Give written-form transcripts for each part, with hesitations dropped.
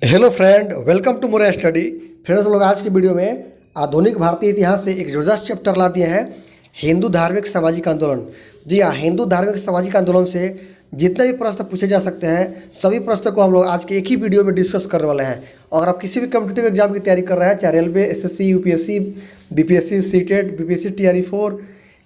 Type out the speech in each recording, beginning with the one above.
Hello friend, welcome to more study. Friends, हम लोग आज की वीडियो में आधुनिक भारतीय इतिहास से एक ज़बरदस्त चैप्टर ला दिए हैं, हिंदू धार्मिक सामाजिक आंदोलन। जी हाँ, हिंदू धार्मिक सामाजिक आंदोलन से जितने भी प्रश्न पूछे जा सकते हैं सभी प्रश्नों को हम लोग आज के एक ही वीडियो में डिस्कस करने वाले हैं। और आप किसी भी कॉम्पिटिटिव एग्जाम की तैयारी कर रहे हैं, चाहे railway, SSC, UPSC, BPSC, CTET, BPSC, TRE 4,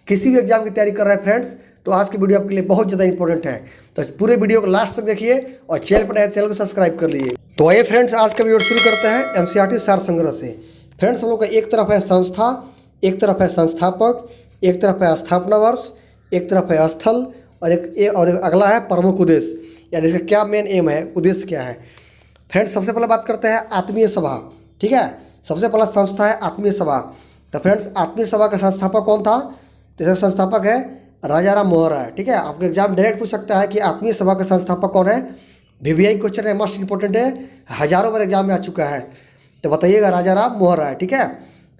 किसी भी एग्जाम की तैयारी कर रहे हैं फ्रेंड्स, तो आज की वीडियो आपके लिए बहुत ज़्यादा इंपॉर्टेंट है। तो पूरे वीडियो को लास्ट तक देखिए और चैनल पर नए चैनल को सब्सक्राइब कर लीजिए। तो आइए फ्रेंड्स, आज का वीडियो शुरू करते हैं एनसीईआरटी सार संग्रह से। फ्रेंड्स, हम लोग का एक तरफ है संस्था, एक तरफ है संस्थापक, एक तरफ है स्थापना वर्ष, एक तरफ है स्थल और एक अगला है प्रमुख उद्देश्य, यानी इसका क्या मेन एम है, उद्देश्य क्या है। फ्रेंड्स, सबसे पहले बात करते हैं आत्मीय सभा। ठीक है, सबसे पहला संस्था है आत्मीय सभा। तो फ्रेंड्स, आत्मीय सभा का संस्थापक कौन था? तो इसका संस्थापक है राजा राम मोहन राय। ठीक है, आपको एग्जाम डायरेक्ट पूछ सकता है कि आत्मीय सभा का संस्थापक कौन है। वीवीआई क्वेश्चन है, मस्ट इंपॉर्टेंट है, हजारों बार एग्जाम में आ चुका है। तो बताइएगा, राजा राम मोहन राय। ठीक है,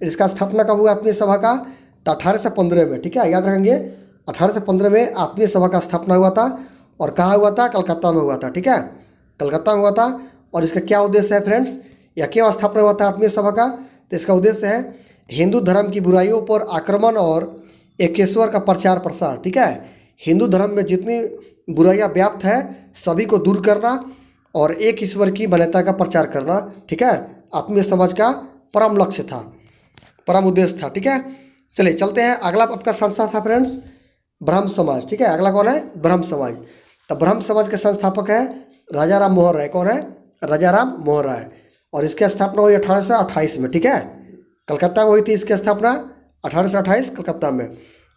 इसका स्थापना कब हुआ आत्मीय सभा का? तो 1815 में। ठीक है, याद रखेंगे, 1815 में आत्मीय सभा का स्थापना हुआ था। और कहाँ हुआ था? कलकत्ता में हुआ था। ठीक है, कलकत्ता में हुआ था। और इसका क्या उद्देश्य है फ्रेंड्स, या क्यों स्थापना हुआ था आत्मीय सभा का? तो इसका उद्देश्य है हिंदू धर्म की बुराइयों पर आक्रमण और एकेश्वर का प्रचार प्रसार। ठीक है, हिंदू धर्म में जितनी बुराइयां व्याप्त है सभी को दूर करना और एक ईश्वर की मान्यता का प्रचार करना। ठीक है, आत्मीय समाज का परम लक्ष्य था, परम उद्देश्य था। ठीक है, चलिए चलते हैं। अगला आपका संस्था था फ्रेंड्स ब्रह्म समाज। ठीक है, अगला कौन है? ब्रह्म समाज। तो ब्रह्म समाज के संस्थापक है राजा राम मोहन राय। कौन है? राजा राम मोहन राय। और इसकी स्थापना हुई 1828 में। ठीक है, कलकत्ता में हुई थी इसकी स्थापना 1828 कलकत्ता में।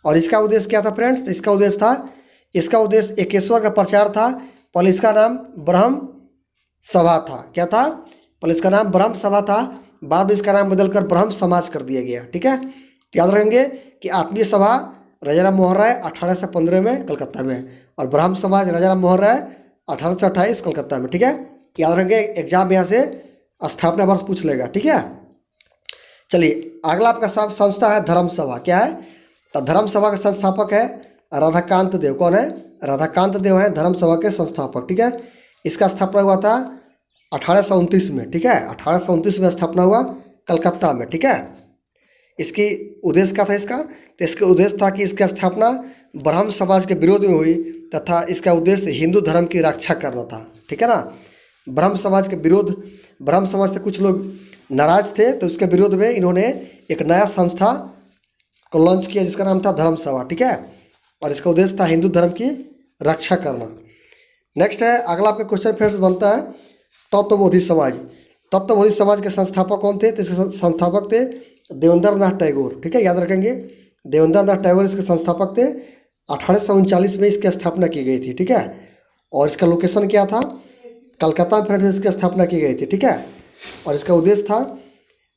और इसका उद्देश्य क्या था फ्रेंड्स? इसका उद्देश्य एकेश्वर का प्रचार था। पहले इसका नाम ब्रह्म सभा था। क्या था? पहले इसका नाम ब्रह्म सभा था, बाद में इसका नाम बदलकर ब्रह्म समाज कर दिया गया। ठीक है, याद रखेंगे कि आत्मीय सभा राजा राम मोहन राय 1815 में कलकत्ता में, और ब्रह्म समाज राजा राम मोहन राय 1828 कलकत्ता में। ठीक है, याद रखेंगे, एग्जाम में यहाँ से स्थापना वर्ष पूछ लेगा। ठीक है, चलिए अगला आपका संस्था है धर्म सभा। क्या है? तो धर्म सभा के संस्थापक है राधाकांत देव। कौन है? राधाकांत देव है धर्म सभा के संस्थापक। ठीक है, इसका स्थापना हुआ था 1829 में। ठीक है, 1829 में स्थापना हुआ कलकत्ता में। ठीक है, इसकी उद्देश्य क्या था इसका? तो इसका उद्देश्य था कि इसकी स्थापना ब्राह्मण समाज के विरोध में हुई तथा इसका उद्देश्य हिंदू धर्म की रक्षा करना था। ठीक है ना, ब्राह्मण समाज के विरोध, ब्राह्मण समाज से कुछ लोग नाराज थे, तो उसके विरोध में इन्होंने एक नया संस्था को लॉन्च किया जिसका नाम था धर्म सभा। ठीक है, और इसका उद्देश्य था हिंदू धर्म की रक्षा करना। नेक्स्ट है अगला आपका क्वेश्चन फ्रेंड्स बनता है तत्वबोधि समाज। तत्वबोधि समाज के संस्थापक कौन थे? तो इसके संस्थापक थे देवेंद्र नाथ टैगोर। ठीक है, याद रखेंगे, देवेंद्र नाथ टैगोर इसके संस्थापक थे। 1839 में इसकी स्थापना की गई थी। ठीक है, और इसका लोकेशन क्या था? कलकत्ता में फ्रेंड्स इसकी स्थापना की गई थी। ठीक है, और इसका उद्देश्य था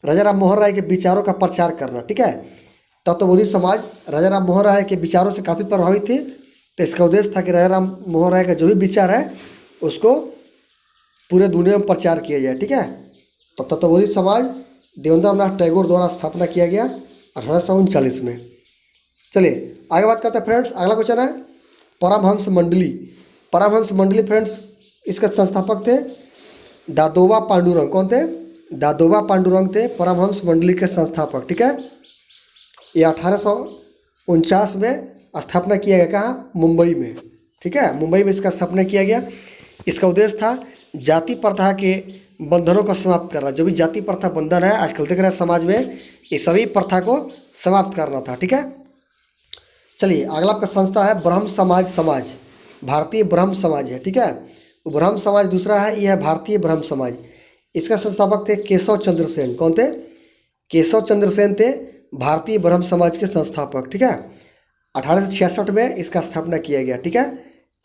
राजा राम मोहन राय के विचारों का प्रचार करना। ठीक है, तत्वबोधि समाज राजा राम मोहन राय के विचारों से काफ़ी प्रभावित थी, तो इसका उद्देश्य था कि राजा राम मोहन राय का जो भी विचार है उसको पूरे दुनिया में प्रचार किया जाए। ठीक है, तो तत्वबोधि समाज देवेंद्र नाथ टैगोर द्वारा स्थापना किया गया 1839 में। चलिए आगे बात करते हैं फ्रेंड्स। अगला क्वेश्चन है परमहंस मंडली। परमहंस मंडली फ्रेंड्स, इसके संस्थापक थे दादोबा पांडुरंग। कौन थे? दादोबा पांडुरंग थे परमहंस मंडली के संस्थापक। ठीक है, ये 1849 में स्थापना किया गया। कहाँ? मुंबई में। ठीक है, मुंबई में इसका स्थापना किया गया। इसका उद्देश्य था जाति प्रथा के बंधनों को समाप्त करना। जो भी जाति प्रथा बंधन है आजकल देख रहे हैं समाज में, ये सभी प्रथा को समाप्त करना था। ठीक है, चलिए अगला आपका संस्था है ब्रह्म समाज। भारतीय ब्रह्म समाज है। ठीक है, तो ब्रह्म समाज दूसरा है, यह है भारतीय ब्रह्म समाज। इसका संस्थापक थे केशव चंद्र सेन। कौन थे? केशव चंद्र सेन थे भारतीय ब्रह्म समाज के संस्थापक। ठीक है, 1866 में इसका स्थापना किया गया। ठीक है,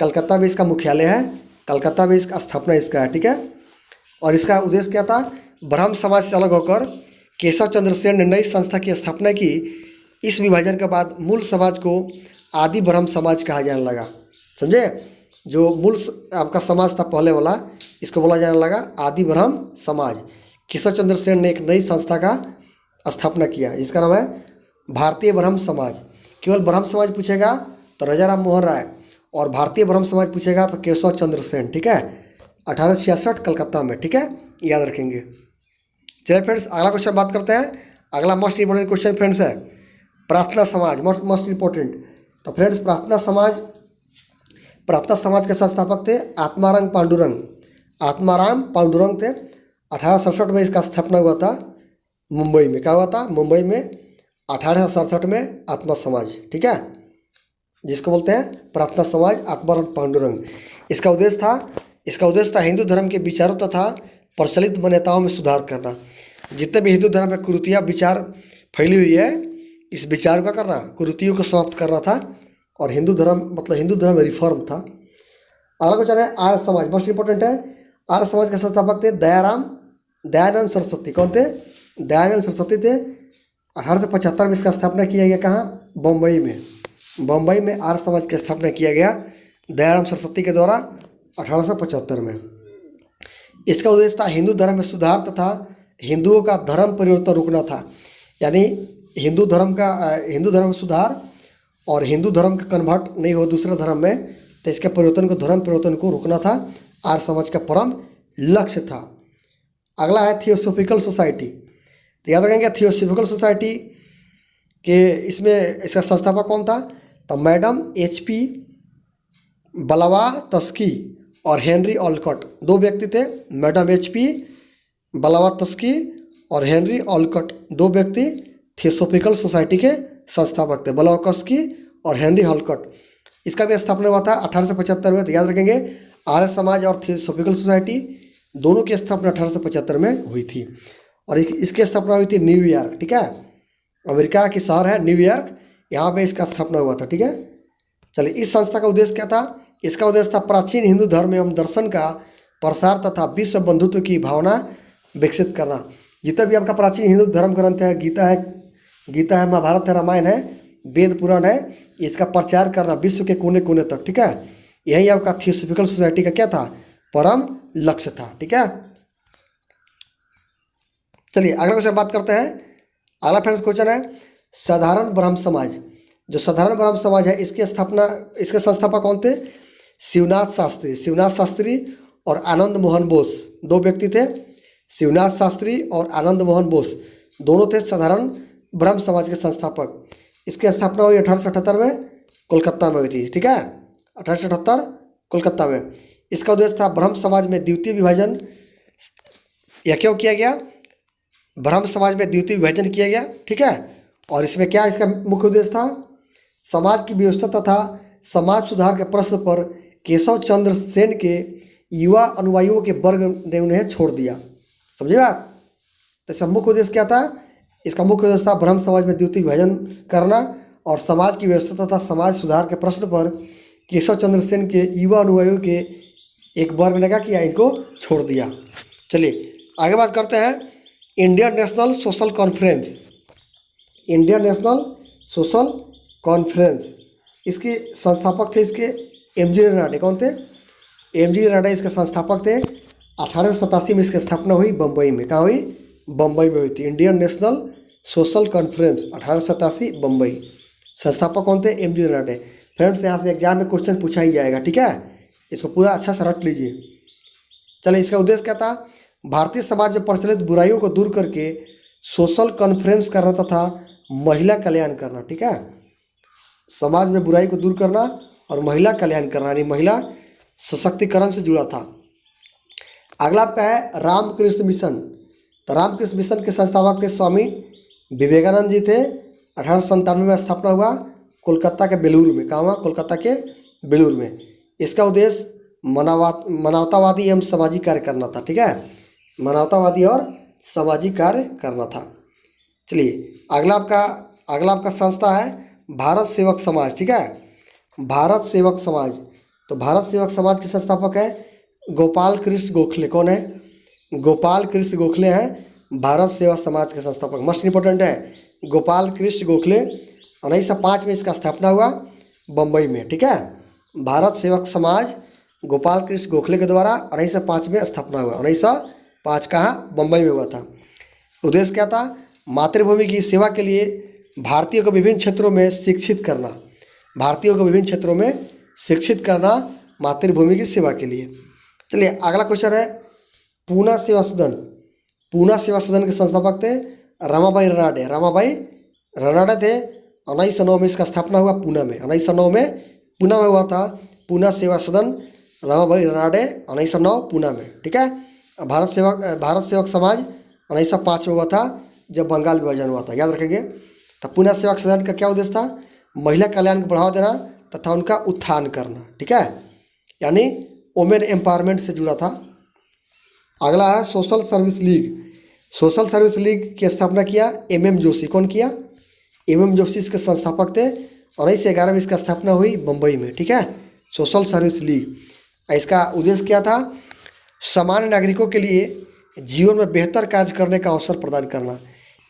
कलकत्ता में इसका मुख्यालय है, कलकत्ता में इसका स्थापना इसका है। ठीक है, और इसका उद्देश्य क्या था? ब्रह्म समाज से अलग होकर केशव चंद्र सेन ने नई संस्था की स्थापना की। इस विभाजन के बाद मूल समाज को आदि ब्रह्म समाज कहा जाने लगा। समझे? जो मूल आपका समाज था पहले वाला, इसको बोला जाने लगा आदि ब्रह्म समाज। केशव चंद्र सेन ने एक नई संस्था का स्थापना किया जिसका नाम है भारतीय ब्रह्म समाज। केवल ब्रह्म समाज पूछेगा तो राजा राम मोहन राय, और भारतीय ब्रह्म समाज पूछेगा तो केशव चंद्र सेन। ठीक है, 1866 कलकत्ता में। ठीक है, याद रखेंगे। चलिए फ्रेंड्स, अगला क्वेश्चन बात करते हैं। अगला मोस्ट इंपॉर्टेंट क्वेश्चन फ्रेंड्स है प्रार्थना समाज, मोस्ट इंपॉर्टेंट। तो फ्रेंड्स, प्रार्थना समाज के संस्थापक थे आत्माराम पांडुरंग। आत्माराम पांडुरंग थे। 1867 में इसका स्थापना हुआ था मुंबई में। क्या हुआ था? मुंबई में 1867 में आत्मा समाज, ठीक है, जिसको बोलते हैं प्रार्थना समाज, आत्माराम पांडुरंग। इसका उद्देश्य था हिंदू धर्म के विचारों तथा प्रचलित मान्यताओं में सुधार करना। जितने भी हिंदू धर्म में कुरीतियाँ विचार फैली हुई है, इस विचार का करना, कुरीतियों को समाप्त करना था। और हिंदू धर्म में रिफॉर्म था। अगला क्वेश्चन है आर्य समाज, मोस्ट इंपॉर्टेंट है। आर्य समाज के संस्थापक थे दयानंद सरस्वती। कौन थे? दयानंद सरस्वती थे। 1875 में इसका स्थापना किया गया। कहाँ? बम्बई में। बम्बई में आर्य समाज की स्थापना किया गया दयानंद सरस्वती के द्वारा 1875 में। इसका उद्देश्य था हिंदू धर्म में सुधार तथा हिंदुओं का धर्म परिवर्तन रोकना था। यानी हिंदू धर्म में सुधार और हिंदू धर्म का कन्वर्ट नहीं हो दूसरे धर्म में, तो इसके धर्म परिवर्तन को रोकना था। आर्य समाज का परम लक्ष्य था। अगला है थियोसॉफिकल सोसाइटी। तो याद रखेंगे थियोसॉफिकल सोसाइटी के इसका संस्थापक कौन था? तो मैडम HP ब्लावात्स्की और हेनरी ऑलकॉट, दो व्यक्ति थे। मैडम HP ब्लावात्स्की और हेनरी ऑलकॉट, दो व्यक्ति थियोसॉफिकल सोसाइटी के संस्थापक थे, ब्लावात्स्की और हेनरी ऑलकॉट। इसका भी स्थापना हुआ था 1875 में। तो याद रखेंगे आर्य समाज और थियोसॉफिकल सोसाइटी दोनों की स्थापना 1875 में हुई थी। और इसकी स्थापना हुई थी न्यूयॉर्क, ठीक है, अमेरिका की शहर है न्यूयॉर्क, यहाँ पे इसका स्थापना हुआ था, ठीक है। चलिए, इस संस्था का उद्देश्य क्या था? इसका उद्देश्य था प्राचीन हिंदू धर्म एवं दर्शन का प्रसार तथा विश्व बंधुत्व की भावना विकसित करना। जितना भी आपका प्राचीन हिंदू धर्म ग्रंथ है, गीता है, महाभारत है, रामायण है, वेद पुराण है, इसका प्रचार करना विश्व के कोने कोने तक, ठीक है। यही आपका थियोसॉफिकल सोसाइटी का क्या था? परम लक्ष्य था, ठीक है। चलिए अगला क्वेश्चन बात करते हैं। अगला फ्रेंड्स क्वेश्चन है साधारण ब्रह्म समाज। जो साधारण ब्रह्म समाज है, इसके संस्थापक कौन थे? शिवनाथ शास्त्री और आनंद मोहन बोस, दो व्यक्ति थे। शिवनाथ शास्त्री और आनंद मोहन बोस दोनों थे साधारण ब्रह्म समाज के संस्थापक। इसकी स्थापना हुई 1878 में कोलकाता में हुई थी, ठीक है, 1878 कोलकाता में। इसका उद्देश्य था ब्रह्म समाज में द्वितीय विभाजन। यह क्यों किया गया? ब्रह्म समाज में द्वितीय विभाजन किया गया, ठीक है। और इसमें क्या इसका मुख्य उद्देश्य था? समाज की व्यवस्था तथा समाज सुधार के प्रश्न पर केशव चंद्र सेन के युवा अनुयायियों के वर्ग ने उन्हें छोड़ दिया। समझे बात? तो इसका मुख्य उद्देश्य क्या था? इसका मुख्य उद्देश्य था ब्रह्म समाज में द्वितीय विभाजन करना और समाज की व्यवस्था तथा समाज सुधार के प्रश्न पर केशव चंद्र सेन के युवा अनुयायियों के एक वर्ग ने क्या किया? इनको छोड़ दिया। चलिए आगे बात करते हैं Indian national social conference. Indian national social conference, इसके संस्थापक थे MG रनाडे। कौन थे? MG रनाडे इसके संस्थापक थे। 1887 में इसकी स्थापना हुई बम्बई में। कहाँ हुई? बम्बई में हुई थी। Indian national social conference 1887 Bombay. संस्थापक कौन थे? MG रनाडे। फ्रेंड्स, यहाँ से एग्जाम में क्वेश्चन पूछा ही जाएगा, ठीक है, इसको पूरा अच्छा से रट लीजिए। चलिए, इसका उद्देश्य क्या था? भारतीय समाज में प्रचलित बुराइयों को दूर करके सोशल कॉन्फ्रेंस करना तथा महिला कल्याण करना, ठीक है। समाज में बुराई को दूर करना और महिला कल्याण करना, यानी महिला सशक्तिकरण से जुड़ा था। अगला आपका है रामकृष्ण मिशन। तो रामकृष्ण मिशन के संस्थापक थे स्वामी विवेकानंद जी थे। 1897 में स्थापना हुआ कोलकाता के बेलूर में। कहाँ हुआ? कोलकाता के बेलूर में। इसका उद्देश्य मानवतावादी एवं सामाजिक कार्य करना था, ठीक है, मानवतावादी और सामाजिक कार्य करना था। चलिए अगला आपका संस्था है भारत सेवक समाज, ठीक है, भारत सेवक समाज। तो भारत सेवक समाज के संस्थापक है गोपाल कृष्ण गोखले। कौन है? गोपाल कृष्ण गोखले हैं भारत सेवा समाज के संस्थापक। मोस्ट इंपॉर्टेंट है गोपाल कृष्ण गोखले। 1905 में इसका स्थापना हुआ बम्बई में, ठीक है। भारत सेवक समाज गोपाल कृष्ण गोखले के द्वारा 1905 में स्थापना हुआ। 1905 कहाँ? बम्बई में हुआ था। उद्देश्य क्या था? मातृभूमि की सेवा के लिए भारतीयों को विभिन्न क्षेत्रों में शिक्षित करना। भारतीयों को विभिन्न क्षेत्रों में शिक्षित करना मातृभूमि की सेवा के लिए। चलिए अगला क्वेश्चन है पूना सेवा सदन, पूना सेवा सदन के संस्थापक थे रमाबाई रनाडे। रमाबाई रनाडे थे। 1909 में इसका स्थापना हुआ पूना में। 1909 में पूना में हुआ था पूना सेवा सदन, रमाबाई रनाडे 1909 पूना में। ठीक है। भारत सेवक समाज 1905 में हुआ था जब बंगाल विभाजन हुआ था, याद रखेंगे। तो पूना सेवक सदन का क्या उद्देश्य था? महिला कल्याण को बढ़ावा देना तथा उनका उत्थान करना। ठीक है, यानी वुमेन एम्पावरमेंट से जुड़ा था। अगला है social service league. Social service league की स्थापना किया MM जोशी। कौन किया? MM जोशी इसके संस्थापक थे। 1911 में इसका स्थापना हुई बम्बई में। ठीक है, सोशल सर्विस लीग। इसका उद्देश्य क्या था? सामान्य नागरिकों के लिए जीवन में बेहतर कार्य करने का अवसर प्रदान करना।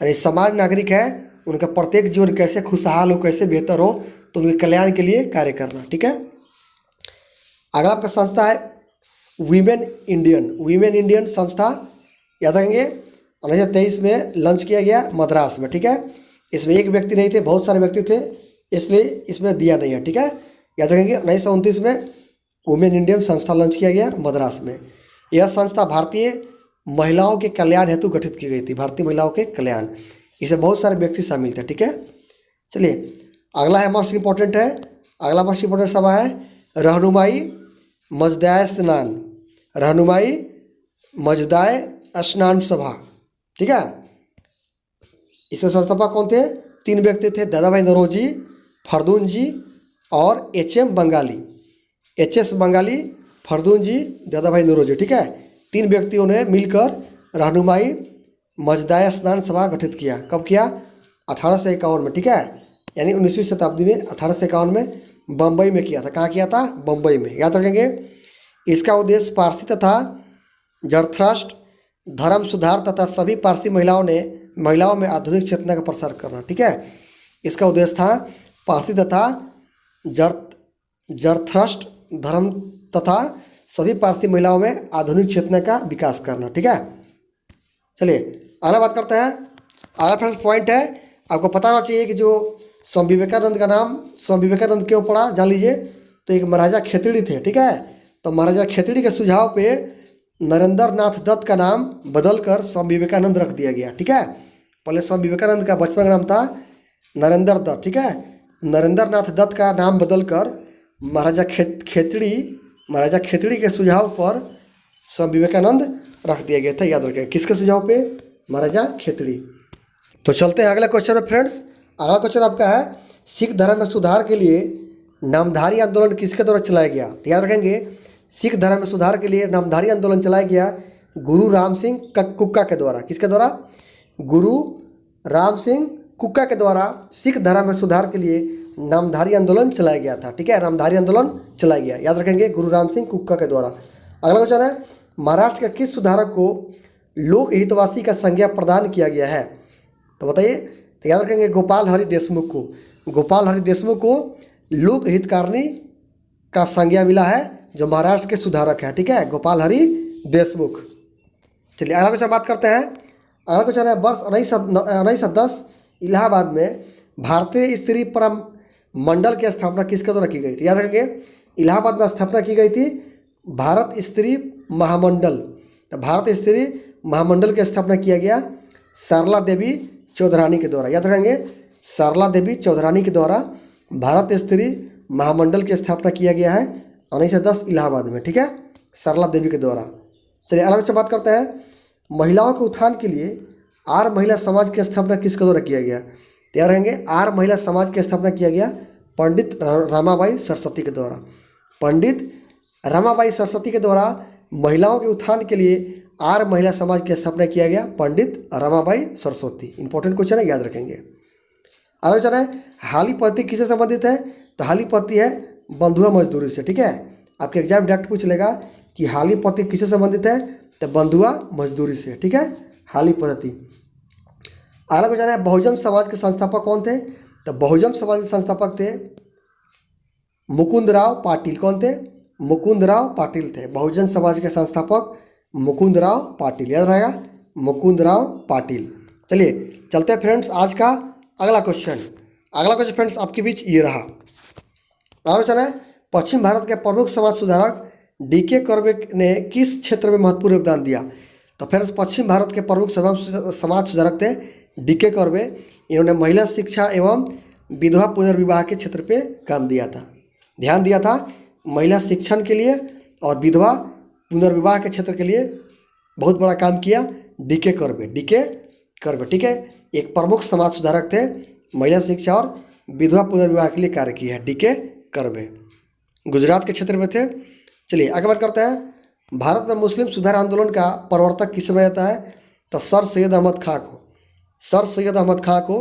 यानी सामान्य नागरिक है, उनका प्रत्येक जीवन कैसे खुशहाल हो, कैसे बेहतर हो, तो उनके कल्याण के लिए कार्य करना। ठीक है। अगला आपका संस्था है वीमेन इंडियन। वीमेन इंडियन संस्था याद रखेंगे 1923 में लॉन्च किया गया मद्रास में। ठीक है, इसमें एक व्यक्ति नहीं थे, बहुत सारे व्यक्ति थे, इसलिए इसमें दिया नहीं है। ठीक है, याद रखेंगे 1929 में वुमेन इंडियन संस्था लॉन्च किया गया मद्रास में। यह संस्था भारतीय महिलाओं के कल्याण हेतु गठित की गई थी। भारतीय महिलाओं के कल्याण, इसमें बहुत सारे व्यक्ति शामिल थे। ठीक है, चलिए अगला है मोस्ट इम्पोर्टेंट है। अगला मोस्ट इम्पोर्टेंट सभा है रहनुमाई मजदाय स्नान। रहनुमाई मजदाय स्नान सभा। ठीक है, इसके संस्थापक कौन थे? 3 व्यक्ति थे, दादा भाई नौरोजी, फरदून जी और HM बंगाली। HS बंगाली, फरदून जी, दादा भाई नौरोजी। ठीक है, 3 व्यक्तियों ने मिलकर रहनुमाई मजदाय स्नान सभा गठित किया। कब किया? 1851 में। ठीक है, यानी 19वीं शताब्दी में 1851 में बम्बई में किया था। कहाँ किया था? बम्बई में। याद रखेंगे इसका उद्देश्य पारसी तथा जरथ्रस्ट धर्म सुधार तथा सभी पारसी महिलाओं में आधुनिक चेतना का प्रसार करना। ठीक है, इसका उद्देश्य था पारसी तथा जरथ्रस्ट धर्म तथा सभी पारसी महिलाओं में आधुनिक चेतना का विकास करना। ठीक है, चलिए अगला बात करते हैं। अगला फर्स्ट पॉइंट है, आपको पता होना चाहिए कि जो स्वामी विवेकानंद का नाम स्वामी विवेकानंद क्यों पड़ा, जान लीजिए। तो एक महाराजा खेतड़ी थे। ठीक है, तो महाराजा खेतड़ी के सुझाव पे नरेंद्र नाथ दत्त का नाम बदलकर स्वामी विवेकानंद रख दिया गया। ठीक है, पहले स्वामी विवेकानंद का बचपन का नाम था नरेंद्र दत्त। ठीक है, नरेंद्र नाथ दत्त का नाम बदलकर महाराजा खेतड़ी के सुझाव पर स्वामी विवेकानंद रख दिया गया था। याद रखें, किसके सुझाव पे? महाराजा खेतड़ी। तो चलते हैं अगले क्वेश्चन में फ्रेंड्स। अगला क्वेश्चन आपका है सिख धर्म में सुधार के लिए नामधारी आंदोलन किसके द्वारा चलाया गया? तो याद रखेंगे सिख धर्म में सुधार के लिए नामधारी आंदोलन चलाया गया गुरु राम सिंह कुक्का के द्वारा। किसके द्वारा? गुरु राम सिंह कुक्का के द्वारा सिख धर्म में सुधार के लिए नामधारी आंदोलन चलाया गया था। ठीक है, नामधारी आंदोलन चलाया गया, याद रखेंगे गुरु राम सिंह कुक्का के द्वारा। अगला क्वेश्चन है महाराष्ट्र के किस सुधारक को लोक हितवासी का संज्ञा प्रदान किया गया है? तो बताइए। तो याद रखेंगे गोपाल हरि देशमुख को। गोपाल हरि देशमुख को लोक हितकारणी का संज्ञा मिला है, जो महाराष्ट्र के सुधारक है। ठीक है, गोपाल हरि देशमुख। चलिए अगला क्वेश्चन बात करते हैं। अगला क्वेश्चन है वर्ष 1910 इलाहाबाद में भारतीय स्त्री परम मंडल की स्थापना किसके द्वारा की गई थी? याद रखेंगे इलाहाबाद में स्थापना की गई थी भारत स्त्री महामंडल। तो भारत स्त्री महामंडल की स्थापना किया गया सरला देवी चौधरानी के द्वारा। याद रखेंगे सरला देवी चौधरानी के द्वारा भारत स्त्री महामंडल की स्थापना किया गया है 1910 इलाहाबाद में। ठीक है, सरला देवी के द्वारा। चलिए अलग से बात करते हैं महिलाओं के उत्थान के लिए आर्य महिला समाज की स्थापना किसके द्वारा किया गया? तैयार रहेंगे। आर्य महिला समाज की स्थापना किया गया पंडित रमाबाई सरस्वती के द्वारा। पंडित रमाबाई सरस्वती के द्वारा महिलाओं के उत्थान के लिए आर्य महिला समाज की स्थापना किया गया पंडित रमाबाई सरस्वती। इंपॉर्टेंट क्वेश्चन है, याद रखेंगे। अगला क्वेश्चन है हाली पत्ती किससे संबंधित है? तो हाली पत्ती है बंधुआ मजदूरी से। ठीक है, आपके एग्जाम डायरेक्ट पूछ लेगा कि हाली पत्ती किससे संबंधित है? तो बंधुआ मजदूरी से। ठीक है, हाली पत्ती। अगला क्वेश्चन है बहुजन समाज के संस्थापक कौन थे? तो बहुजन समाज के संस्थापक थे मुकुंदराव पाटिल। कौन थे? मुकुंदराव पाटिल थे। बहुजन समाज के संस्थापक मुकुंदराव पाटिल, याद रहेगा मुकुंदराव पाटिल। चलिए चलते हैं फ्रेंड्स आज का अगला क्वेश्चन। अगला क्वेश्चन फ्रेंड्स आपके बीच ये रहा। अगला क्वेश्चन है पश्चिम भारत के प्रमुख समाज सुधारक DK कर्वे ने किस क्षेत्र में महत्वपूर्ण योगदान दिया? तो फिर पश्चिम भारत के प्रमुख समाज सुधारक थे DK कर्वे। इन्होंने महिला शिक्षा एवं विधवा पुनर्विवाह के क्षेत्र पे काम दिया था, ध्यान दिया था महिला शिक्षण के लिए और विधवा पुनर्विवाह के क्षेत्र के लिए बहुत बड़ा काम किया DK कर्वे। ठीक है, एक प्रमुख समाज सुधारक थे, महिला शिक्षा और विधवा पुनर्विवाह के लिए कार्य किया है DK कर्वे, गुजरात के क्षेत्र में थे। चलिए आगे बात करते हैं। भारत में मुस्लिम सुधार आंदोलन का प्रवर्तक किसे माना जाता है? तो सर सैयद अहमद खां को। सर सैयद अहमद खां को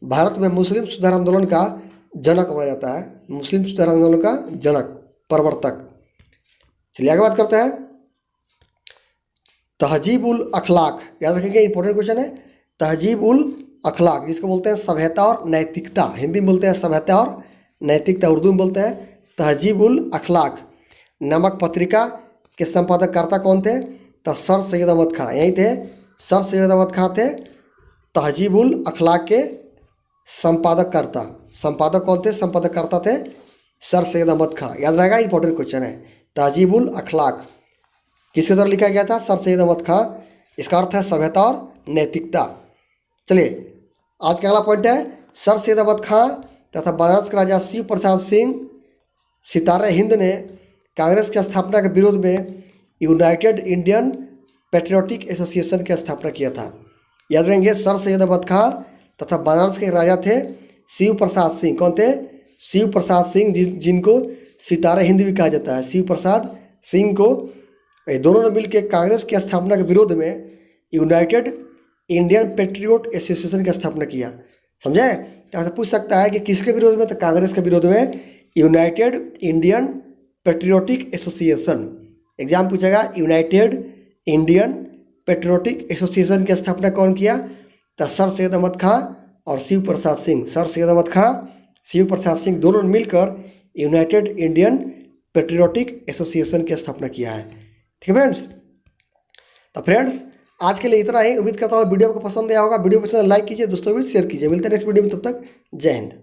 भारत में मुस्लिम सुधार आंदोलन का जनक माना जाता है, मुस्लिम सुधार आंदोलन का जनक, प्रवर्तक। चलिए आगे बात करते हैं। तहजीब उल अखलाक, याद रखेंगे, इंपॉर्टेंट क्वेश्चन है। तहजीब उल अखलाक जिसको बोलते हैं सभ्यता और नैतिकता, हिंदी में बोलते हैं सभ्यता और नैतिकता, उर्दू में बोलते हैं तहजीब उल अखलाक नामक पत्रिका के संपादककर्ता कौन थे? तो सर सैयद अहमद खां, यही थे, सर सैयद अहमद खां थे तहजीब उल अखलाक के संपादककर्ता। संपादक कौन थे? संपादककर्ता थे सर सैयद अहमद खां, याद रहेगा, इंपॉर्टेंट क्वेश्चन है। तहजीब उल अखलाक किसके द्वारा लिखा गया था? सर सैयद अहमद खां। इसका अर्थ है सभ्यता और नैतिकता। चलिए आज का अगला पॉइंट है, सर सैयद अहमद खां तथा बनारस के राजा शिव प्रसाद सिंह सितारे हिंद ने कांग्रेस की स्थापना के विरोध में यूनाइटेड इंडियन पेट्रियोटिक एसोसिएशन की स्थापना किया था। याद रहेंगे, सर सैयद अहमद खां तथा बनारस के राजा थे शिव प्रसाद सिंह। कौन थे? शिव प्रसाद सिंह, जिनको सितारे हिंद भी कहा जाता है। शिव प्रसाद सिंह को दोनों ने मिलकर कांग्रेस की स्थापना के विरोध में यूनाइटेड इंडियन पेट्रियोट एसोसिएशन की स्थापना किया। समझे? तो आपसे पूछ सकता है कि किसके विरोध में? तो कांग्रेस के विरोध में United Indian patriotic association. Exam पूछेगा, यूनाइटेड इंडियन पेट्रियोटिक एसोसिएशन की स्थापना कौन किया? तो सर सैयद अहमद खां और शिव प्रसाद सिंह। सर सैयद अहमद खां, शिव प्रसाद सिंह दोनों ने मिलकर यूनाइटेड इंडियन पेट्रियोटिक एसोसिएशन की स्थापना किया है। ठीक है फ्रेंड्स? तो फ्रेंड्स आज के लिए इतना ही। उम्मीद करता हूँ वीडियो को पसंद आया होगा। वीडियो पसंद लाइक कीजिए, दोस्तों भी शेयर कीजिए। मिलते हैं नेक्स्ट वीडियो में, तब तक जय हिंद।